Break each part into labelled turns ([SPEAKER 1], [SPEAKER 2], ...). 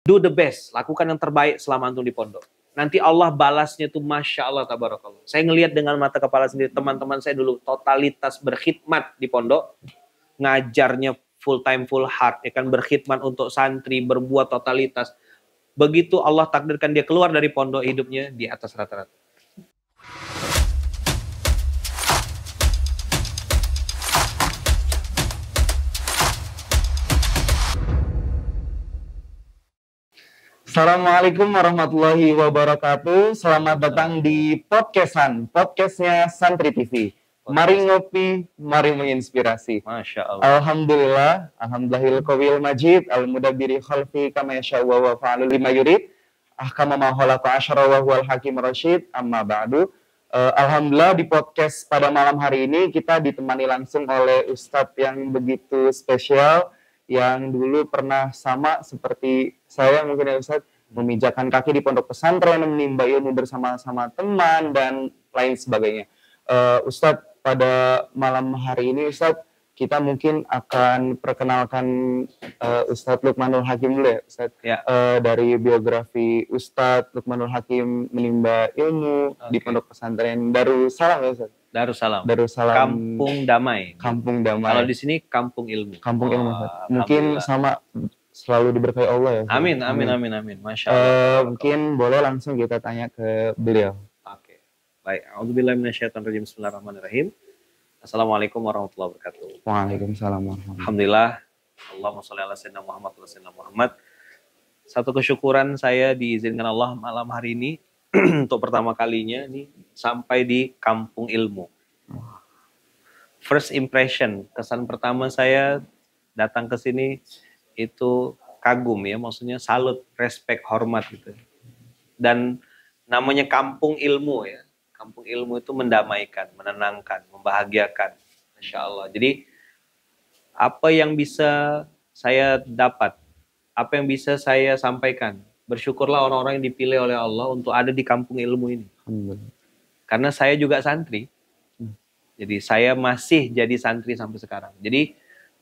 [SPEAKER 1] Do the best, lakukan yang terbaik selama antum di pondok. Nanti Allah balasnya tuh Masya Allah tabarakallah. Saya ngelihat dengan mata kepala sendiri, teman-teman saya dulu totalitas berkhidmat di pondok, ngajarnya full time full heart, ya kan, berkhidmat untuk santri, berbuat totalitas. Begitu Allah takdirkan dia keluar dari pondok, hidupnya di atas rata-rata.
[SPEAKER 2] Assalamualaikum warahmatullahi wabarakatuh. Selamat datang di podcastnya Santri TV. Mari ngopi, mari menginspirasi.
[SPEAKER 1] Masya Allah.
[SPEAKER 2] Alhamdulillahil qawil majid, al-mudabbiri khalfi kama yasha'u wa fa'alu lima yurid. Ahkama ma khalaqa asyara wa huwal hakim rasyid. Amma ba'du. Alhamdulillah di podcast pada malam hari ini kita ditemani langsung oleh Ustadz yang begitu spesial, yang dulu pernah sama seperti saya mungkin ya Ustadz, memijakan kaki di pondok pesantren, menimba ilmu bersama-sama teman dan lain sebagainya. Ustadz, pada malam hari ini Ustadz, kita mungkin akan perkenalkan Ustadz Luqmanul Hakim dulu ya Ustadz.
[SPEAKER 1] Ya.
[SPEAKER 2] Dari biografi Ustadz Luqmanul Hakim menimba ilmu di pondok pesantren Darussalam ya Ustadz.
[SPEAKER 1] Darussalam.
[SPEAKER 2] Darussalam.
[SPEAKER 1] Kampung Damai.
[SPEAKER 2] Kampung Damai.
[SPEAKER 1] Kalau di sini Kampung Ilmu.
[SPEAKER 2] Kampung Ilmu. Mungkin sama selalu diberkahi Allah ya.
[SPEAKER 1] Amin. Masya Allah.
[SPEAKER 2] Mungkin boleh langsung kita tanya ke beliau.
[SPEAKER 1] Oke. Baik. A'udzubillahi minasyaitonirrajim. Bismillahirrahmanirrahim. Assalamualaikum warahmatullahi wabarakatuh.
[SPEAKER 2] Waalaikumsalam warahmatullahi wabarakatuh.
[SPEAKER 1] Alhamdulillah. Allahumma sholli ala sayyidina Muhammad wa sayyidina Muhammad. Satu kesyukuran saya diizinkan Allah malam hari ini untuk pertama kalinya nih sampai di Kampung Ilmu. First impression, kesan pertama saya datang ke sini itu kagum ya, maksudnya salut, respect, hormat gitu. Dan namanya Kampung Ilmu ya. Kampung Ilmu itu mendamaikan, menenangkan, membahagiakan. Masya Allah. Jadi apa yang bisa saya dapat, apa yang bisa saya sampaikan, bersyukurlah orang-orang yang dipilih oleh Allah untuk ada di Kampung Ilmu ini. Karena saya juga santri. Jadi saya masih jadi santri sampai sekarang. Jadi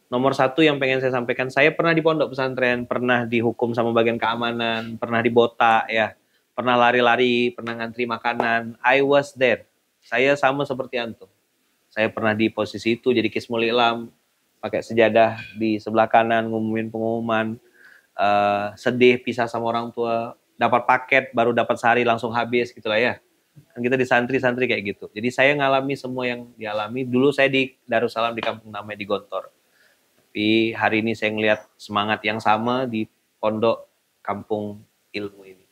[SPEAKER 1] nomor satu yang pengen saya sampaikan, saya pernah di pondok pesantren, pernah dihukum sama bagian keamanan, pernah dibotak ya, pernah lari-lari, pernah ngantri makanan. I was there. Saya sama seperti antum. Saya pernah di posisi itu jadi Kismul Ilam, pakai sejadah di sebelah kanan, ngumumin pengumuman, sedih pisah sama orang tua, dapat paket baru dapat sehari langsung habis gitulah ya. Kan kita di santri-santri kayak gitu. Jadi saya ngalami semua yang dialami. Dulu saya di Darussalam di Kampung Damai di Gontor. Tapi hari ini saya ngelihat semangat yang sama di pondok Kampung Ilmu ini.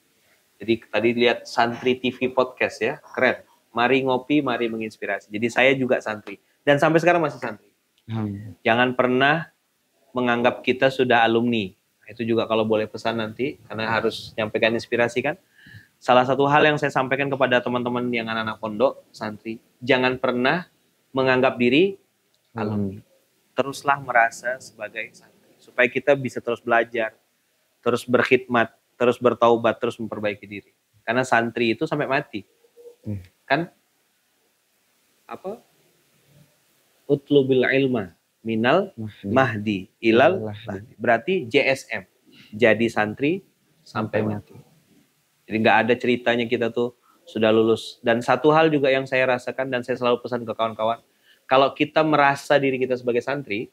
[SPEAKER 1] Jadi tadi lihat Santri TV Podcast ya, keren. Mari ngopi, mari menginspirasi. Jadi saya juga santri dan sampai sekarang masih santri. Jangan pernah menganggap kita sudah alumni. Itu juga kalau boleh pesan nanti, karena harus nyampaikan inspirasi kan. Salah satu hal yang saya sampaikan kepada teman-teman yang anak-anak pondok, santri, jangan pernah menganggap diri alumni. Teruslah merasa sebagai santri. Supaya kita bisa terus belajar, terus berkhidmat, terus bertaubat, terus memperbaiki diri. Karena santri itu sampai mati. Kan? Apa? Utlubil ilma minal mahdi ilal lahdi. Berarti JSM. Jadi santri sampai mati. Jadi nggak ada ceritanya kita tuh sudah lulus. Dan satu hal juga yang saya rasakan dan saya selalu pesan ke kawan-kawan, kalau kita merasa diri kita sebagai santri,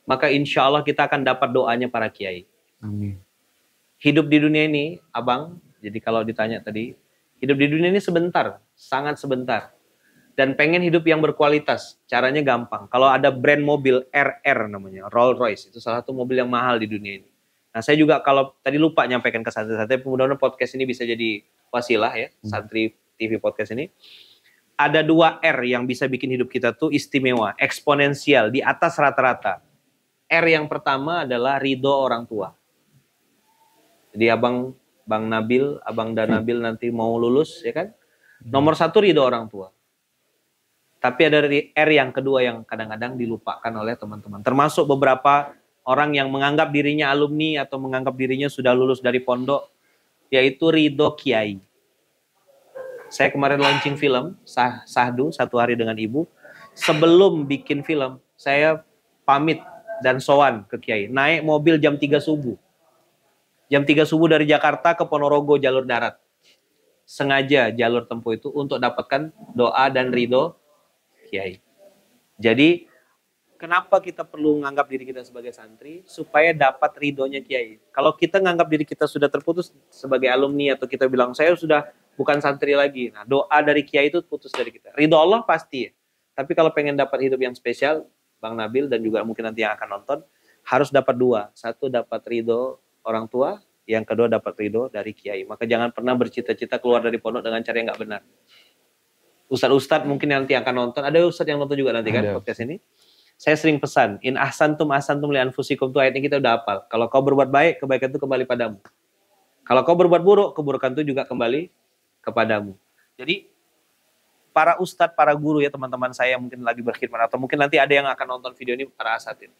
[SPEAKER 1] maka insya Allah kita akan dapat doanya para kiai.
[SPEAKER 2] Amin.
[SPEAKER 1] Hidup di dunia ini, abang, jadi kalau ditanya tadi, hidup di dunia ini sebentar, sangat sebentar. Dan pengen hidup yang berkualitas, caranya gampang. Kalau ada brand mobil RR namanya, Rolls Royce, itu salah satu mobil yang mahal di dunia ini. Nah saya juga kalau tadi lupa nyampaikan ke santri-santri, mudah-mudahan podcast ini bisa jadi wasilah ya, Santri TV Podcast ini. Ada 2 R yang bisa bikin hidup kita tuh istimewa, eksponensial, di atas rata-rata. R yang pertama adalah ridho orang tua. Jadi Bang Nabil, Abang dan Nabil nanti mau lulus ya kan. Nomor 1 ridho orang tua. Tapi ada R yang kedua yang kadang-kadang dilupakan oleh teman-teman. Termasuk beberapa orang yang menganggap dirinya alumni atau menganggap dirinya sudah lulus dari pondok, yaitu ridho kiai. Saya kemarin launching film, Sahdu, 1 hari dengan ibu. Sebelum bikin film, saya pamit dan sowan ke kiai. Naik mobil jam 3 subuh. Jam 3 subuh dari Jakarta ke Ponorogo jalur darat. Sengaja jalur tempuh itu untuk dapatkan doa dan ridho kiai. Jadi kenapa kita perlu menganggap diri kita sebagai santri? Supaya dapat ridhonya kiai. Kalau kita menganggap diri kita sudah terputus sebagai alumni atau kita bilang saya sudah bukan santri lagi. Nah, doa dari kiai itu putus dari kita. Ridho Allah pasti. Tapi kalau pengen dapat hidup yang spesial, Bang Nabil dan juga mungkin nanti yang akan nonton, harus dapat dua. Satu dapat ridho orang tua, yang kedua dapat ridho dari kiai. Maka jangan pernah bercita-cita keluar dari pondok dengan cara yang nggak benar. Ustadz-ustadz mungkin nanti akan nonton. Ada ustadz yang nonton juga nanti kan podcast ini. Saya sering pesan, in ahsantum li anfusikum, itu ayatnya kita udah hafal. Kalau kau berbuat baik, kebaikan itu kembali padamu. Kalau kau berbuat buruk, keburukan itu juga kembali kepadamu. Jadi para ustadz, para guru ya teman-teman saya yang mungkin lagi berkhidmat atau mungkin nanti ada yang akan nonton video ini, para asatid.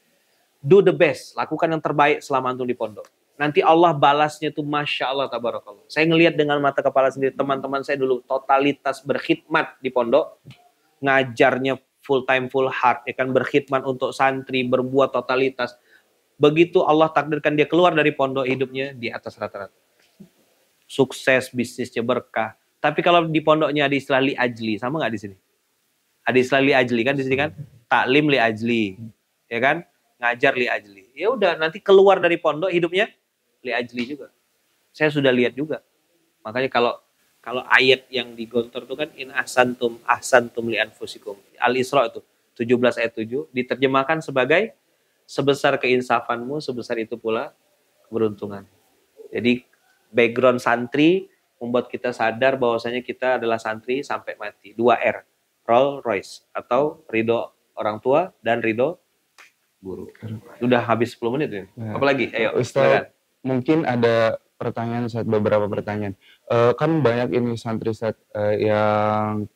[SPEAKER 1] Do the best, lakukan yang terbaik selama antum di pondok. Nanti Allah balasnya tuh Masya Allah tabarakallah. Saya ngelihat dengan mata kepala sendiri, teman-teman saya dulu totalitas berkhidmat di pondok, ngajarnya full time, full heart, ya kan, berkhidmat untuk santri, berbuat totalitas. Begitu Allah takdirkan dia keluar dari pondok, hidupnya di atas rata-rata. Sukses, bisnisnya berkah. Tapi kalau di pondoknya ada istilah li ajli, sama nggak di sini? Ada istilah li ajli kan di sini kan? Taklim li ajli, ya kan? Ngajar li ajli. Ya udah, nanti keluar dari pondok hidupnya li ajli juga. Saya sudah lihat juga. Makanya kalau ayat yang digontor itu kan in ahsantum li anfusikum. Al-Isra itu 17 ayat 7 diterjemahkan sebagai sebesar keinsafanmu sebesar itu pula keberuntungan. Jadi background santri membuat kita sadar bahwasanya kita adalah santri sampai mati. 2R, Rolls Royce, atau ridho orang tua dan ridho guru. Sudah habis 10 menit ya. Apalagi? Ayo,
[SPEAKER 2] Ustaz, mungkin ada pertanyaan, beberapa pertanyaan. Kan banyak ini santri yang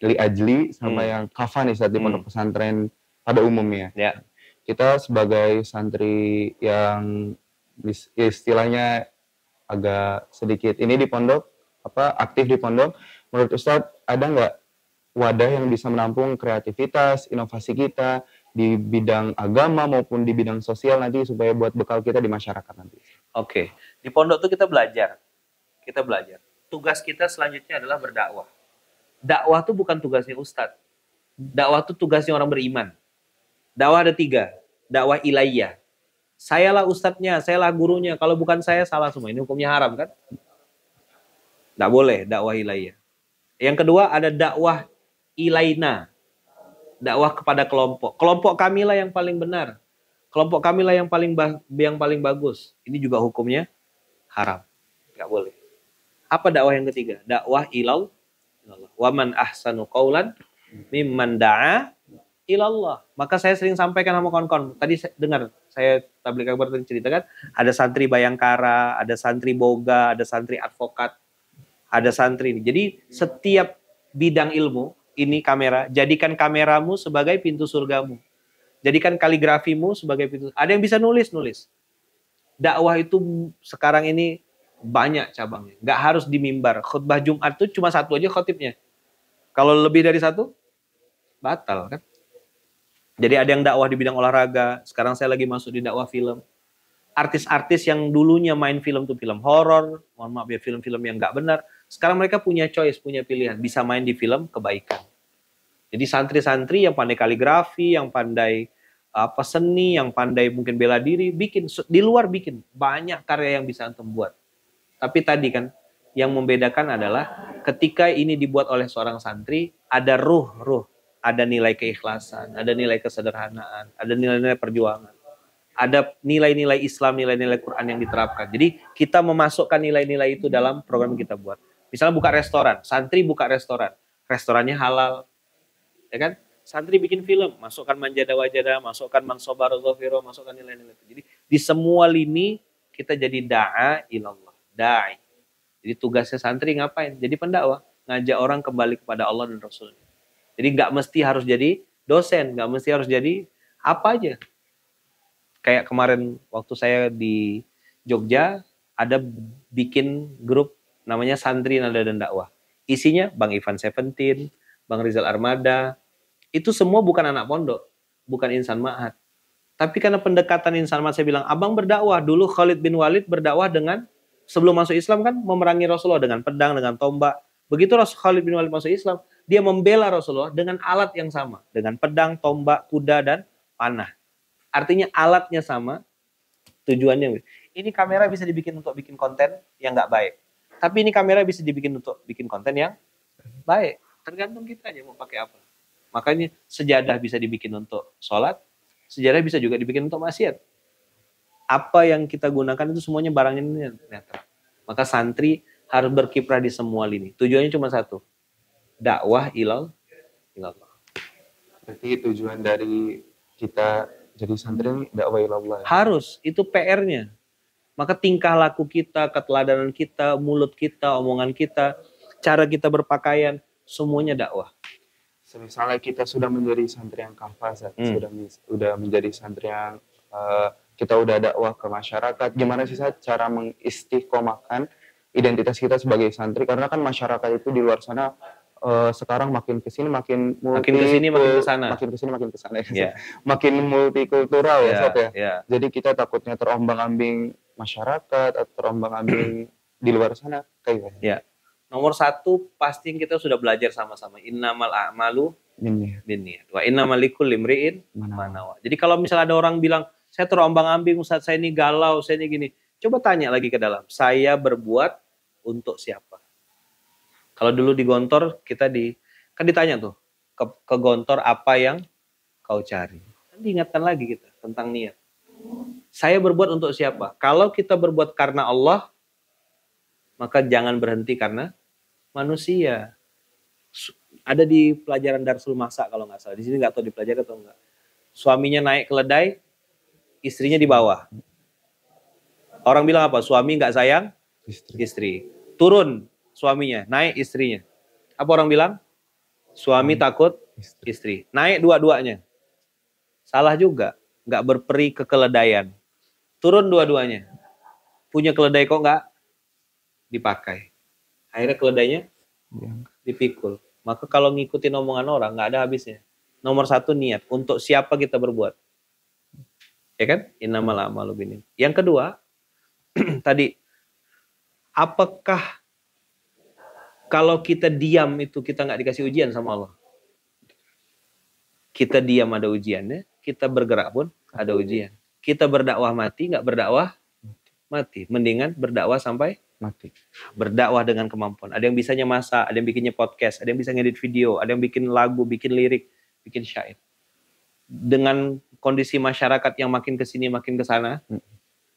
[SPEAKER 2] li ajli sama yang kafan nih di pondok pesantren pada umumnya.
[SPEAKER 1] Ya.
[SPEAKER 2] Kita sebagai santri yang istilahnya agak sedikit ini di pondok, aktif di pondok, menurut Ustadz ada nggak wadah yang bisa menampung kreativitas, inovasi kita di bidang agama maupun di bidang sosial nanti supaya buat bekal kita di masyarakat nanti?
[SPEAKER 1] Oke. Di pondok tuh kita belajar. Tugas kita selanjutnya adalah berdakwah. Dakwah tuh bukan tugasnya ustadz. Dakwah tuh tugasnya orang beriman. Dakwah ada 3. Dakwah ilaiyah. Sayalah ustadznya, sayalah gurunya. Kalau bukan saya, salah semua. Ini hukumnya haram kan? Nggak boleh dakwah ilaiyah. Yang kedua ada dakwah ilaina. Dakwah kepada kelompok. Kelompok kamilah yang paling benar. Kelompok kamilah yang paling bagus. Ini juga hukumnya haram. Nggak boleh. Apa dakwah yang ketiga? Dakwah ilallah. Wa man ahsanu qaulan mimman da'a ilallah. Maka saya sering sampaikan sama kawan-kawan. Tadi saya tabligh akbar tadi ceritakan, ada santri Bayangkara, ada santri Boga, ada santri advokat, ada santri ini. Jadi setiap bidang ilmu, ini kamera, jadikan kameramu sebagai pintu surgamu. Jadikan kaligrafimu sebagai pintu. Ada yang bisa nulis. Dakwah itu sekarang ini banyak cabangnya. Nggak harus di mimbar. Khutbah Jumat itu cuma satu aja khotibnya. Kalau lebih dari satu, batal kan. Jadi ada yang dakwah di bidang olahraga. Sekarang saya lagi masuk di dakwah film. Artis-artis yang dulunya main film tuh film horor, mohon maaf ya, film-film yang nggak benar. Sekarang mereka punya choice, punya pilihan. Bisa main di film kebaikan. Jadi santri-santri yang pandai kaligrafi, yang pandai seni, yang pandai mungkin bela diri, bikin di luar bikin banyak karya yang bisa antum buat. Tapi tadi kan yang membedakan adalah ketika ini dibuat oleh seorang santri, ada ruh, ada nilai keikhlasan, ada nilai kesederhanaan, ada nilai-nilai perjuangan, ada nilai-nilai Islam, nilai-nilai Quran yang diterapkan. Jadi kita memasukkan nilai-nilai itu dalam program kita buat. Misalnya buka restoran, santri buka restoran, restorannya halal, ya kan? Santri bikin film, masukkan manjada wajada, masukkan mansobar zofiro, masukkan nilai-nilai itu. Jadi di semua lini kita jadi da'a ilallah, da'i. Jadi tugasnya santri ngapain? Jadi pendakwah, ngajak orang kembali kepada Allah dan Rasulnya. Jadi nggak mesti harus jadi dosen, nggak mesti harus jadi apa aja. Kayak kemarin waktu saya di Jogja, ada bikin grup namanya Santri Nada dan Dakwah. Isinya Bang Ivan Seventeen, Bang Rizal Armada. Itu semua bukan anak pondok, bukan insan ma'had. Tapi karena pendekatan insan, saya bilang, abang berdakwah. Dulu Khalid bin Walid berdakwah dengan, sebelum masuk Islam kan memerangi Rasulullah dengan pedang, dengan tombak. Begitu Khalid bin Walid masuk Islam, dia membela Rasulullah dengan alat yang sama. Dengan pedang, tombak, kuda, dan panah. Artinya alatnya sama, tujuannya. Ini kamera bisa dibikin untuk bikin konten yang nggak baik. Tapi ini kamera bisa dibikin untuk bikin konten yang baik. Tergantung kita aja mau pakai apa. Makanya sejadah bisa dibikin untuk sholat, sejadah bisa juga dibikin untuk maksiat. Apa yang kita gunakan itu semuanya barang ini netral. Maka santri harus berkiprah di semua lini. Tujuannya cuma satu. Dakwah ilallah.
[SPEAKER 2] Berarti tujuan dari kita jadi santri ini dakwah ilallah.
[SPEAKER 1] Harus, itu PR-nya. Maka tingkah laku kita, keteladanan kita, mulut kita, omongan kita, cara kita berpakaian, semuanya dakwah.
[SPEAKER 2] Misalnya kita sudah menjadi santri yang kafas, sudah menjadi santri yang kita udah dakwah ke masyarakat. Gimana sih cara mengistiqomahkan identitas kita sebagai santri? Karena kan masyarakat itu di luar sana sekarang makin kesini makin
[SPEAKER 1] kesini makin kesana.
[SPEAKER 2] Yeah. Makin multikultural ya, Sob ya.
[SPEAKER 1] Yeah.
[SPEAKER 2] Jadi kita takutnya terombang-ambing masyarakat atau terombang-ambing di luar sana kayak gimana?
[SPEAKER 1] Ya. Nomor satu, pasti kita sudah belajar sama-sama. Innamal a'malu binniyat. Wa innamal likulli imri'in ma nawa. Jadi kalau misalnya ada orang bilang, saya terombang-ambing, Ustaz, saya ini galau, saya ini gini. Coba tanya lagi ke dalam. Saya berbuat untuk siapa? Kalau dulu di Gontor, kan ditanya tuh, ke Gontor apa yang kau cari? Kan diingatkan lagi kita tentang niat. Saya berbuat untuk siapa? Kalau kita berbuat karena Allah, maka jangan berhenti karena manusia. Ada di pelajaran Darsul Masa kalau nggak salah. Di sini nggak tahu dipelajari atau enggak. Suaminya naik keledai, istrinya di bawah. Orang bilang apa? Suami nggak sayang istri. Turun suaminya, naik istrinya. Apa orang bilang? Suami takut istri. Naik dua-duanya. Salah juga. Nggak berperi kekeledaian. Turun dua-duanya. Punya keledai kok nggak dipakai. Akhirnya keledainya dipikul. Maka kalau ngikutin omongan orang nggak ada habisnya. Nomor satu niat. Untuk siapa kita berbuat. Ya kan? Innamal a'malu binniyat. Yang kedua, tadi, apakah kalau kita diam itu kita nggak dikasih ujian sama Allah? Kita diam ada ujiannya, kita bergerak pun ada ujian. Kita berdakwah mati, nggak berdakwah mati. Mendingan berdakwah sampai
[SPEAKER 2] mati.
[SPEAKER 1] Berdakwah dengan kemampuan. Ada yang bisanya masak, ada yang bikinnya podcast, ada yang bisa ngedit video, ada yang bikin lagu, bikin lirik, bikin syair. Dengan kondisi masyarakat yang makin kesini makin kesana,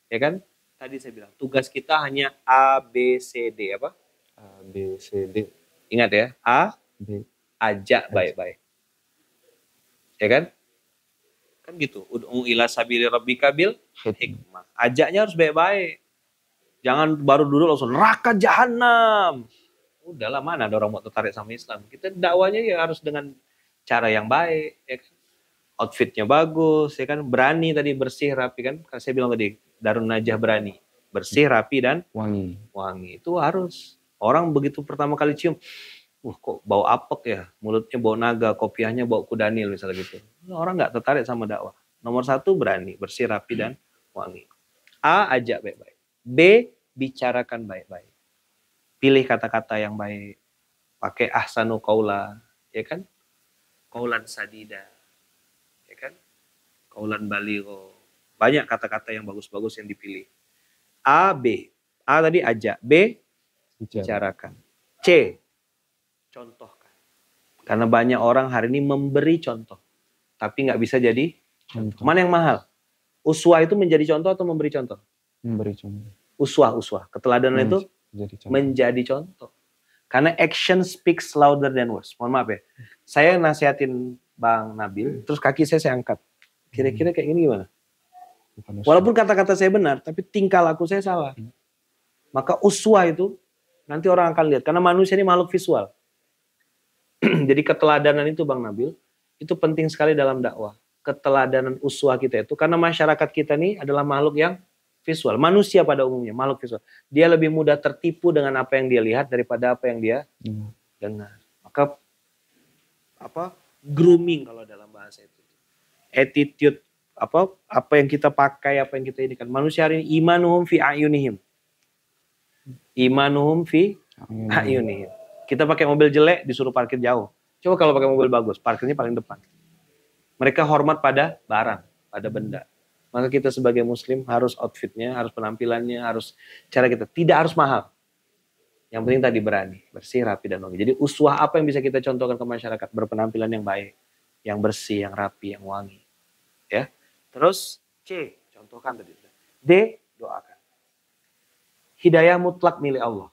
[SPEAKER 1] ya kan? Tadi saya bilang tugas kita hanya A, B, C, D apa?
[SPEAKER 2] A, B, C, D.
[SPEAKER 1] Ingat ya, A,
[SPEAKER 2] B,
[SPEAKER 1] ajak baik-baik. Ya kan? Kan gitu. Ud'u ila sabili rabbika bil hikmah. Ajaknya harus baik-baik. Jangan baru dulu langsung neraka jahanam. Udahlah, mana ada orang mau tertarik sama Islam. Kita dakwanya ya harus dengan cara yang baik, ya kan? Outfitnya bagus, ya kan? Berani tadi, bersih, rapi kan? Kan saya bilang tadi, Darun Najah berani. Bersih, rapi, dan
[SPEAKER 2] wangi.
[SPEAKER 1] Wangi. Itu harus. Orang begitu pertama kali cium, kok bau apek ya? Mulutnya bau naga, kopiahnya bau kudanil misalnya gitu. Orang nggak tertarik sama dakwah. Nomor satu berani, bersih, rapi, dan wangi. A, ajak baik-baik. B, bicarakan baik-baik. Pilih kata-kata yang baik. Pakai ahsanu qaula, ya kan? Qaulan sadida, ya kan? Qaulan baligho. Banyak kata-kata yang bagus-bagus yang dipilih. A, B. A tadi ajak, B, bicarakan. C, contohkan. Karena banyak orang hari ini memberi contoh, tapi nggak bisa jadi contoh. Mana yang mahal? Uswah itu menjadi contoh atau memberi contoh?
[SPEAKER 2] Memberi contoh.
[SPEAKER 1] Uswah. Keteladanan itu menjadi contoh. Karena action speaks louder than words. Mohon maaf ya. Saya nasihatin Bang Nabil, terus kaki saya angkat. Kira-kira kayak gini gimana? Walaupun kata-kata saya benar, tapi tingkah laku saya salah. Maka uswah itu nanti orang akan lihat. Karena manusia ini makhluk visual. Jadi keteladanan itu Bang Nabil, itu penting sekali dalam dakwah. Keteladanan uswah kita itu. Karena masyarakat kita ini adalah makhluk yang visual. Manusia pada umumnya, makhluk visual. Dia lebih mudah tertipu dengan apa yang dia lihat daripada apa yang dia dengar. Maka grooming kalau dalam bahasa itu. Attitude apa yang kita pakai, apa yang kita ini kan. Manusia hari ini imanuhum fi ayunihim. Imanuhum fi ayunihim. Kita pakai mobil jelek disuruh parkir jauh. Coba kalau pakai mobil bagus, parkirnya paling depan. Mereka hormat pada barang, pada benda. Maka kita sebagai muslim harus outfitnya, harus penampilannya, harus cara kita. Tidak harus mahal. Yang penting tadi berani, bersih, rapi, dan wangi. Jadi uswah apa yang bisa kita contohkan ke masyarakat? Berpenampilan yang baik, yang bersih, yang rapi, yang wangi. Ya. Terus C, contohkan tadi. D, doakan. Hidayah mutlak milik Allah.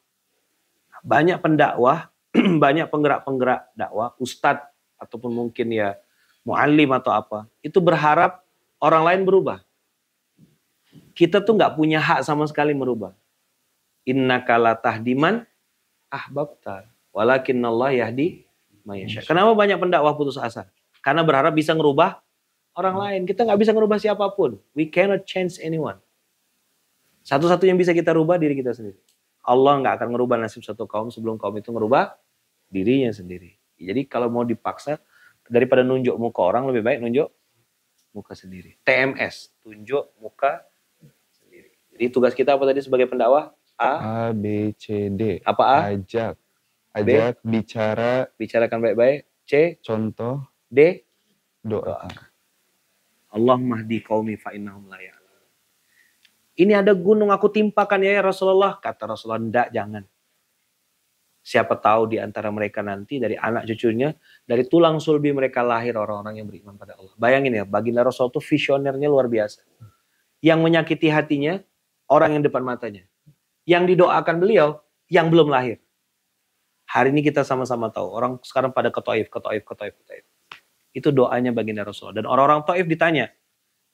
[SPEAKER 1] Banyak pendakwah, banyak penggerak-penggerak dakwah, ustadz, ataupun mungkin ya muallim atau apa, itu berharap orang lain berubah. Kita tuh nggak punya hak sama sekali merubah. Innaka la tahdiman ahbabta, walakinallah yahdi mayasya. Kenapa banyak pendakwah putus asa? Karena berharap bisa ngerubah orang lain. Kita nggak bisa ngerubah siapapun. We cannot change anyone. Satu-satunya yang bisa kita rubah diri kita sendiri. Allah nggak akan ngerubah nasib satu kaum sebelum kaum itu ngerubah dirinya sendiri. Jadi kalau mau dipaksa, daripada nunjuk muka orang, lebih baik nunjuk muka sendiri. TMS, tunjuk muka sendiri. Jadi tugas kita apa tadi sebagai pendakwah?
[SPEAKER 2] A, B, C, D.
[SPEAKER 1] Apa A?
[SPEAKER 2] Ajak,
[SPEAKER 1] B,
[SPEAKER 2] bicara,
[SPEAKER 1] bicarakan baik-baik. C,
[SPEAKER 2] contoh,
[SPEAKER 1] D,
[SPEAKER 2] doa.
[SPEAKER 1] Allahumma hdi qaumi fa innahum la ya'lamun. Ini ada gunung aku timpakan ya Rasulullah. Kata Rasulullah, enggak, jangan. Siapa tahu di antara mereka nanti dari anak cucunya, dari tulang sulbi mereka lahir orang-orang yang beriman pada Allah. Bayangin ya, baginda Rasul itu visionernya luar biasa. Yang menyakiti hatinya, orang yang depan matanya. Yang didoakan beliau, yang belum lahir. Hari ini kita sama-sama tahu, orang sekarang pada ke Taif. Itu doanya baginda Rasulullah. Dan orang-orang Taif ditanya,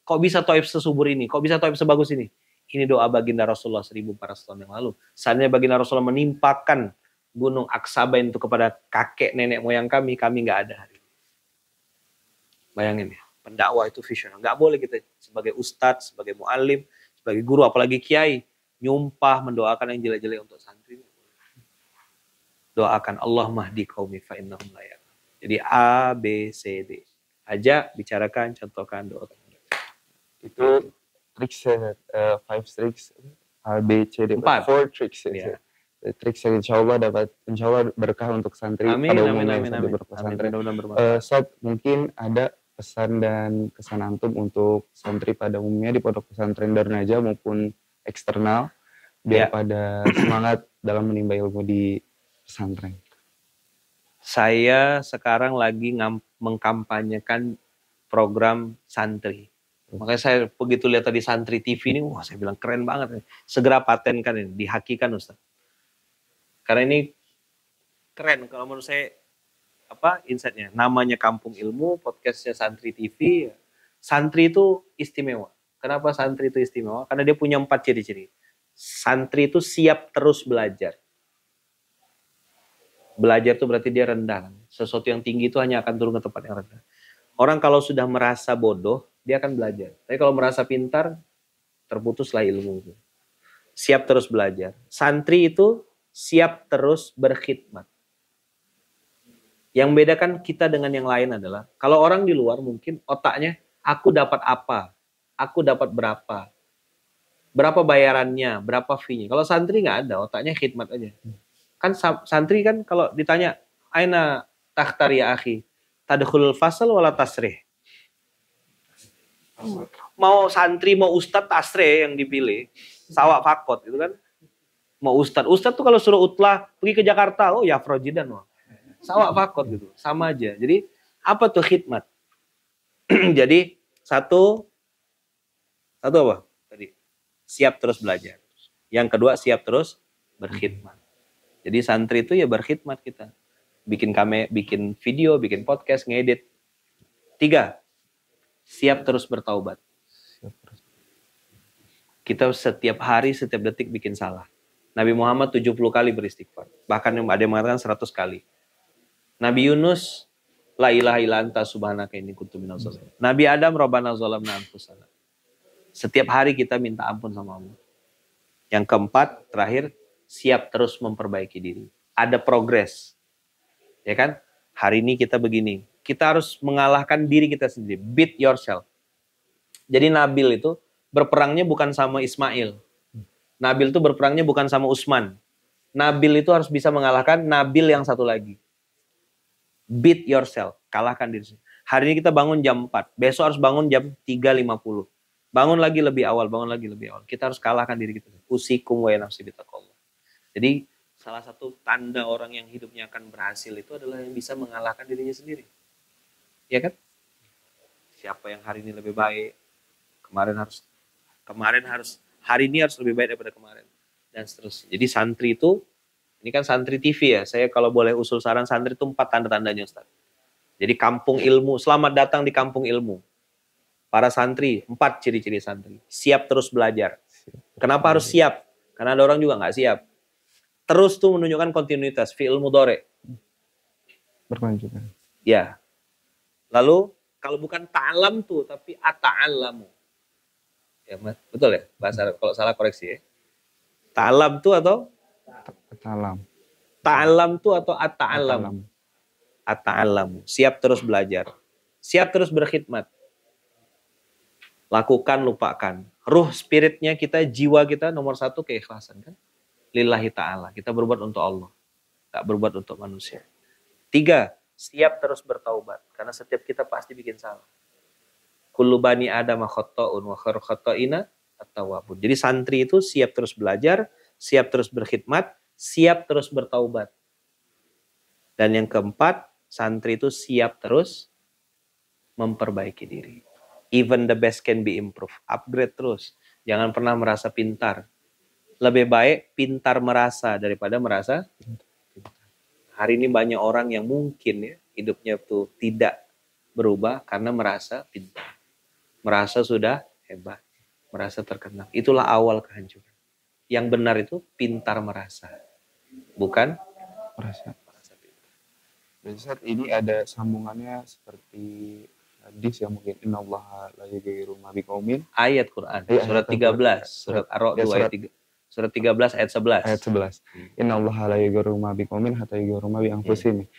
[SPEAKER 1] kok bisa Taif sesubur ini? Kok bisa Taif sebagus ini? Ini doa baginda Rasulullah 1400 tahun yang lalu. Seandainya baginda Rasulullah menimpakan gunung Aksabain itu kepada kakek nenek moyang kami nggak ada hari ini. Bayangin ya, pendakwah itu visioner. Nggak boleh kita sebagai ustadz, sebagai muallim, sebagai guru, apalagi kiai, nyumpah mendoakan yang jelek-jelek untuk santri. Doakan Allahumma hdi qaumi fa innahum la ya'lamun. Jadi A, B, C, D. Ajak, bicarakan, contohkan, doakan.
[SPEAKER 2] Itu tricksnya, 5 tricks, A, B, C, D, 4 tricks. Ya. Trik yang insya Allah berkah untuk santri pada umumnya yang berpesantren. Ustaz, mungkin ada pesan dan kesan antum untuk santri pada umumnya di pondok pesantren Darun Najah maupun eksternal biar pada semangat dalam menimba ilmu di pesantren.
[SPEAKER 1] Saya sekarang lagi mengkampanyekan program santri. Makanya saya begitu lihat tadi Santri TV ini, wah saya bilang keren banget. Segera patenkan ini, dihakikan Ustaz. Karena ini keren kalau menurut saya, insight-nya. Namanya Kampung Ilmu, podcastnya Santri TV. Santri itu istimewa. Kenapa santri itu istimewa? Karena dia punya 4 ciri-ciri. Santri itu siap terus belajar. Belajar itu berarti dia rendah. Sesuatu yang tinggi itu hanya akan turun ke tempat yang rendah. Orang kalau sudah merasa bodoh, dia akan belajar. Tapi kalau merasa pintar, terputuslah ilmu. Siap terus belajar. Santri itu siap terus berkhidmat. Yang bedakan kita dengan yang lain adalah, kalau orang di luar mungkin otaknya, aku dapat apa? Aku dapat berapa? Berapa bayarannya? Berapa fee-nya? Kalau santri nggak ada, otaknya khidmat aja. Kan santri kan kalau ditanya, aina takhtar ya akhi? Tadkhulul fasal wala tasrih? Mau santri, mau ustadz, tasrih yang dipilih. Sawak fakot gitu kan. Mau ustadz tuh kalau suruh utlah pergi ke Jakarta, oh ya frojidan wah. Sawak fakot gitu, sama aja. Jadi apa tuh khidmat? Jadi satu apa tadi? Siap terus belajar. Yang kedua siap terus berkhidmat. Jadi santri itu ya berkhidmat kita. Bikin video, bikin podcast, ngedit. 3, siap terus bertaubat. Kita setiap hari, setiap detik bikin salah. Nabi Muhammad 70 kali beristighfar. Bahkan ada yang mengatakan 100 kali. Nabi Yunus, la ilaha illa anta subhanaka inni kuntu minaz zalimin. Nabi Adam, rabbana zalamna anfusana. Setiap hari kita minta ampun sama Allah. Yang keempat, terakhir, siap terus memperbaiki diri. Ada progres. Ya kan? Hari ini kita begini. Kita harus mengalahkan diri kita sendiri. Beat yourself. Jadi Nabil itu berperangnya bukan sama Ismail. Nabil itu berperangnya bukan sama Utsman. Nabil itu harus bisa mengalahkan Nabil yang satu lagi. Beat yourself, kalahkan diri sendiri. Hari ini kita bangun jam 4, besok harus bangun jam 3.50. Bangun lagi lebih awal, bangun lagi lebih awal. Kita harus kalahkan diri kita. Usikum wa nafsi bitaqallah. Jadi salah satu tanda orang yang hidupnya akan berhasil itu adalah yang bisa mengalahkan dirinya sendiri. Ya kan? Siapa yang hari ini lebih baik, hari ini harus lebih baik daripada kemarin. Dan seterusnya. Jadi santri itu, ini kan santri TV ya, saya kalau boleh usul saran santri itu 4 tanda-tandanya Ustaz. Jadi kampung ilmu, selamat datang di kampung ilmu. Para santri, 4 ciri-ciri santri. Siap terus belajar. Kenapa harus siap? Karena ada orang juga nggak siap. Terus tuh menunjukkan kontinuitas, fi'il mudhari.
[SPEAKER 2] Berkelanjutan.
[SPEAKER 1] Ya. Lalu kalau bukan ta'alam tuh, tapi ata'allamu. Ya, betul ya? Bahasa Arab. Kalau salah koreksi ya. Ta'alam tuh atau?
[SPEAKER 2] Ta'alam.
[SPEAKER 1] Ta'alam tuh atau ata'allamu. Ata'allamu. Siap terus belajar. Siap terus berkhidmat. Lakukan, lupakan. Ruh, spiritnya kita, jiwa kita nomor 1 keikhlasan kan? Lillahi ta'ala. Kita berbuat untuk Allah. Gak berbuat untuk manusia. 3, siap terus bertaubat. Karena setiap kita pasti bikin salah. Kullu bani adama khotta'un wa khairu khotta'ina at-tawwabun. Jadi santri itu siap terus belajar, siap terus berkhidmat, siap terus bertaubat. Dan yang keempat, santri itu siap terus memperbaiki diri. Even the best can be improved. Upgrade terus. Jangan pernah merasa pintar. Lebih baik pintar merasa daripada merasa pintar. Hari ini banyak orang yang mungkin ya hidupnya tuh tidak berubah karena merasa pintar. Merasa sudah hebat. Merasa terkenal. Itulah awal kehancuran. Yang benar itu pintar merasa. Bukan
[SPEAKER 2] Merasa pintar. Berarti saat ini ada sambungannya seperti hadis yang mungkin innallaha la yughayyiru ma biqaumin.
[SPEAKER 1] Ayat Quran. Surat 13. Surat Ar-Ra'd ayat 3. Surat 13 ayat 11.
[SPEAKER 2] Ayat 11. Innallaha la yughayyiru ma biqaumin hatta yughayyiru ma bi anfusihim.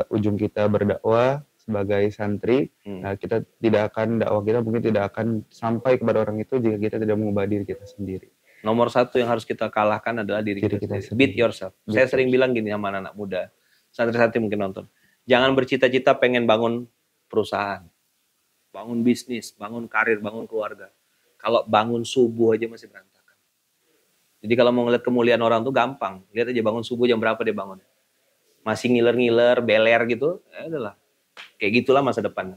[SPEAKER 2] Ujung kita berdakwah sebagai santri, nah kita tidak akan, dakwah kita mungkin tidak akan sampai kepada orang itu jika kita tidak mengubah diri kita sendiri.
[SPEAKER 1] Nomor 1 yang harus kita kalahkan adalah diri kita sendiri. Beat yourself. Saya sering bilang gini sama anak-anak muda, santri-santri mungkin nonton. Jangan bercita-cita pengen bangun perusahaan, bangun bisnis, bangun karir, bangun keluarga. Kalau bangun subuh aja masih berantakan. Jadi kalau mau ngeliat kemuliaan orang tuh gampang. Lihat aja bangun subuh jam berapa dia bangun. Masih ngiler-ngiler, beler gitu, ya udahlah. Kayak gitulah masa depan.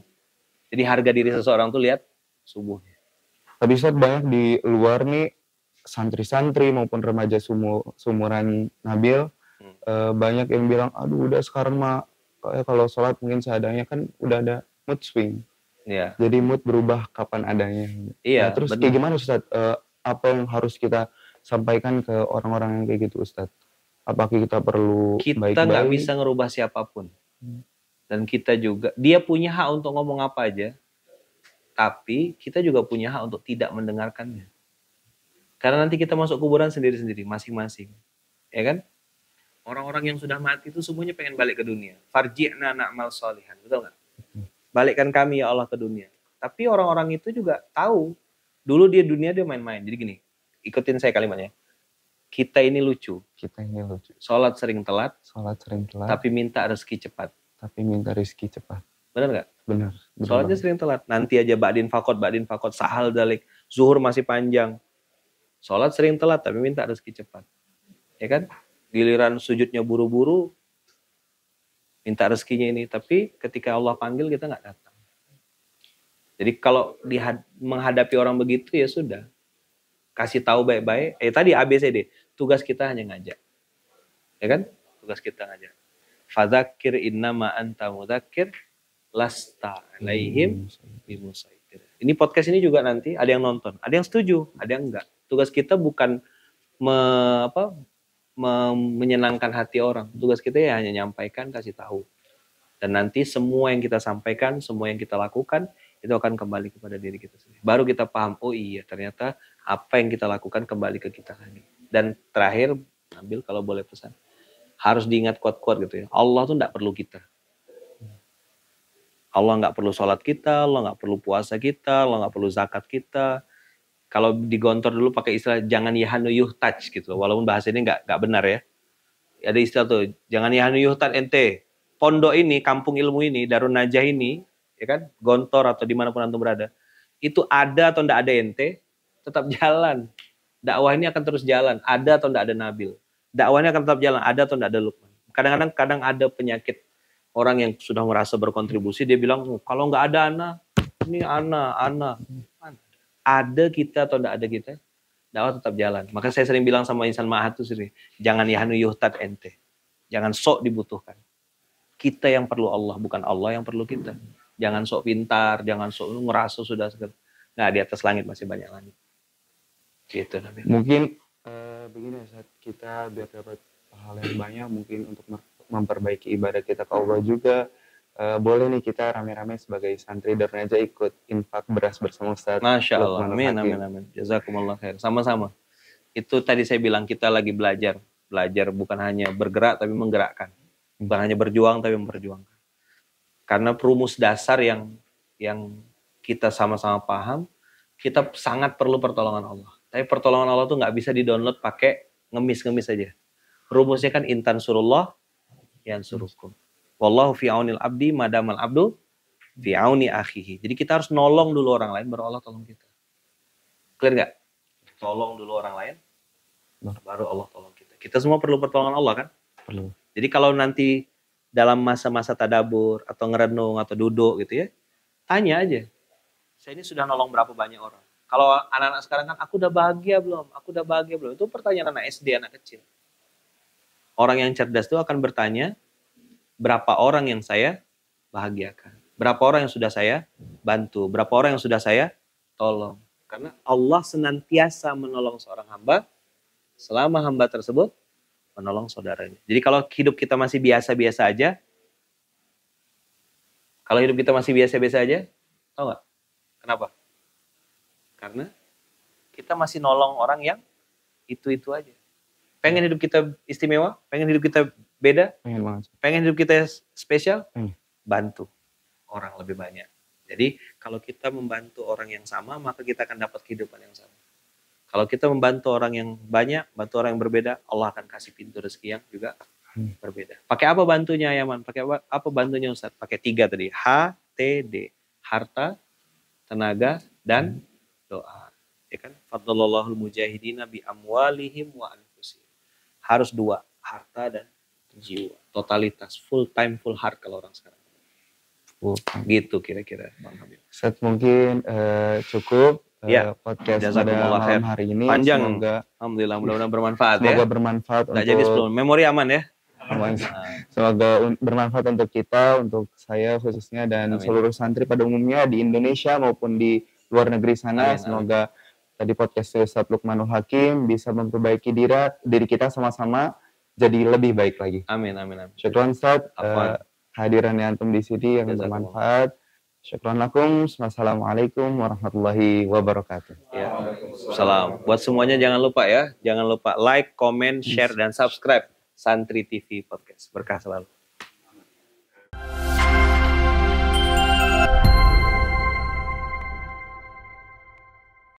[SPEAKER 1] Jadi harga diri seseorang tuh lihat subuhnya.
[SPEAKER 2] Tapi Ustaz, banyak di luar nih santri-santri maupun remaja sumuran Nabil, banyak yang bilang, aduh udah sekarang mah kalau sholat mungkin seadanya, kan udah ada mood swing.
[SPEAKER 1] Ya.
[SPEAKER 2] Jadi mood berubah kapan adanya.
[SPEAKER 1] Iya.
[SPEAKER 2] Nah, terus
[SPEAKER 1] benar.
[SPEAKER 2] kayak gimana Ustaz? Apa yang harus kita sampaikan ke orang-orang yang kayak gitu Ustaz? Apakah kita perlu baik-baik?
[SPEAKER 1] Kita nggak bisa ngerubah siapapun. Dan kita juga, dia punya hak untuk ngomong apa aja, tapi kita juga punya hak untuk tidak mendengarkannya. Karena nanti kita masuk kuburan sendiri-sendiri, masing-masing. Ya kan? Orang-orang yang sudah mati itu semuanya pengen balik ke dunia. Farji'na na'mal sholihan, betul nggak? Balikkan kami ya Allah ke dunia. Tapi orang-orang itu juga tahu, dulu dia dunia dia main-main. Jadi gini, ikutin saya kalimatnya. Kita ini lucu.
[SPEAKER 2] Kita ini lucu.
[SPEAKER 1] Sholat sering telat.
[SPEAKER 2] Tapi
[SPEAKER 1] minta rezeki cepat.
[SPEAKER 2] Benar
[SPEAKER 1] nggak?
[SPEAKER 2] Benar.
[SPEAKER 1] Sholatnya sering telat. Nanti aja ba'din fakot, sahal dalik. Zuhur masih panjang. Sholat sering telat, tapi minta rezeki cepat. Ya kan? Giliran sujudnya buru-buru, minta rezekinya ini. Tapi ketika Allah panggil, kita nggak datang. Jadi kalau menghadapi orang begitu, ya sudah. Kasih tahu baik-baik. Tadi ABCD. Tugas kita hanya ngajak. Ya kan? Tugas kita ngajak. Fadzakir innama anta mudzakir lasta alaihim bimusaitir. Ini podcast ini juga nanti ada yang nonton, ada yang setuju, ada yang enggak. Tugas kita bukan menyenangkan hati orang. Tugas kita ya hanya nyampaikan, kasih tahu. Dan nanti semua yang kita sampaikan, semua yang kita lakukan itu akan kembali kepada diri kita sendiri. Baru kita paham, oh iya ternyata apa yang kita lakukan kembali ke kita lagi. Dan terakhir, ambil kalau boleh pesan, harus diingat kuat-kuat gitu ya. Allah tuh enggak perlu kita. Allah nggak perlu sholat kita, Allah nggak perlu puasa kita, Allah nggak perlu zakat kita. Kalau di Gontor dulu pakai istilah jangan yahanu yuhtaj gitu, walaupun bahasa ini nggak benar ya. Ada istilah tuh, jangan yahanu yuhtaj ente. Pondok ini, kampung ilmu ini, Darun Najah ini, ya kan, Gontor atau dimanapun antum berada, itu ada atau nggak ada ente, tetap jalan. Dakwah ini akan terus jalan, ada atau nggak ada Nabil. Dakwahnya akan tetap jalan, ada atau nggak ada Lukman. Kadang-kadang ada penyakit orang yang sudah merasa berkontribusi, dia bilang, kalau nggak ada ana, ini ana. Ada kita atau nggak ada kita, dakwah tetap jalan. Maka saya sering bilang sama Insan Ma'had tuh sering, jangan yahnu yuhtad ente. Jangan sok dibutuhkan. Kita yang perlu Allah, bukan Allah yang perlu kita. Jangan sok pintar, jangan sok ngerasa sudah seger. Nah, di atas langit masih banyak langit. Gitu Nabi.
[SPEAKER 2] Mungkin begini saat kita biar dapat hal yang banyak, mungkin untuk memperbaiki ibadah kita ke Allah juga, boleh nih kita rame-rame sebagai santri Darun Najah ikut infak beras bersama Ustaz.
[SPEAKER 1] Masya Allah, amin. Jazakumullah khair. Sama-sama. Itu tadi saya bilang kita lagi belajar bukan hanya bergerak tapi menggerakkan, bukan hanya berjuang tapi memperjuangkan. Karena perumus dasar yang kita sama-sama paham, kita sangat perlu pertolongan Allah. Tapi pertolongan Allah tuh nggak bisa di-download pakai ngemis-ngemis aja. Rumusnya kan intan surullah yansurukum. Wallahu fi aunil abdi madamal abdu fi auni akhihi. Jadi kita harus nolong dulu orang lain baru Allah tolong kita. Clear nggak? Tolong dulu orang lain baru Allah tolong kita. Kita semua perlu pertolongan Allah kan?
[SPEAKER 2] Perlu.
[SPEAKER 1] Jadi kalau nanti dalam masa-masa tadabur atau ngerenung atau duduk gitu ya, tanya aja. Saya ini sudah nolong berapa banyak orang? Kalau anak-anak sekarang kan, aku udah bahagia belum? Aku udah bahagia belum? Itu pertanyaan anak SD, anak kecil. Orang yang cerdas itu akan bertanya, berapa orang yang saya bahagiakan? Berapa orang yang sudah saya bantu? Berapa orang yang sudah saya tolong? Karena Allah senantiasa menolong seorang hamba, selama hamba tersebut menolong saudaranya. Jadi kalau hidup kita masih biasa-biasa aja, tahu nggak? Kenapa? Karena kita masih nolong orang yang itu-itu aja. Pengen hidup kita istimewa? Pengen hidup kita beda?
[SPEAKER 2] Pengen banget.
[SPEAKER 1] Pengen hidup kita spesial? Bantu orang lebih banyak. Jadi kalau kita membantu orang yang sama, maka kita akan dapat kehidupan yang sama. Kalau kita membantu orang yang banyak, bantu orang yang berbeda, Allah akan kasih pintu rezeki yang juga berbeda. Pakai apa bantunya Yaman? Pakai apa bantunya Ustaz? Pakai 3 tadi. HTD. Harta, tenaga, dan doa. Ya kan? Fadlallahul mujahidina bi amwalihim wa anfusihim. Harus 2, harta dan jiwa. Totalitas, full time, full heart kalau orang sekarang. Gitu kira-kira Bang Habib.
[SPEAKER 2] Ustaz mungkin cukup podcast pada malam hari ini.
[SPEAKER 1] Panjang.
[SPEAKER 2] Semoga,
[SPEAKER 1] alhamdulillah, mudah-mudahan bermanfaat
[SPEAKER 2] semoga bermanfaat
[SPEAKER 1] untuk jadi 10. Memori aman ya.
[SPEAKER 2] Semoga bermanfaat untuk kita, untuk saya khususnya dan seluruh santri pada umumnya di Indonesia maupun di luar negeri sana. Semoga tadi podcast Ustaz Luqmanul Hakim bisa memperbaiki diri kita sama-sama jadi lebih baik lagi.
[SPEAKER 1] Amin.
[SPEAKER 2] Syukran Ustaz kehadirannya antum di sini yang bermanfaat. Syukran lakum. Wassalamualaikum warahmatullahi wabarakatuh.
[SPEAKER 1] Ya. Salam. Buat semuanya jangan lupa ya, jangan lupa like, comment, share dan subscribe Santri TV Podcast. Berkah selalu.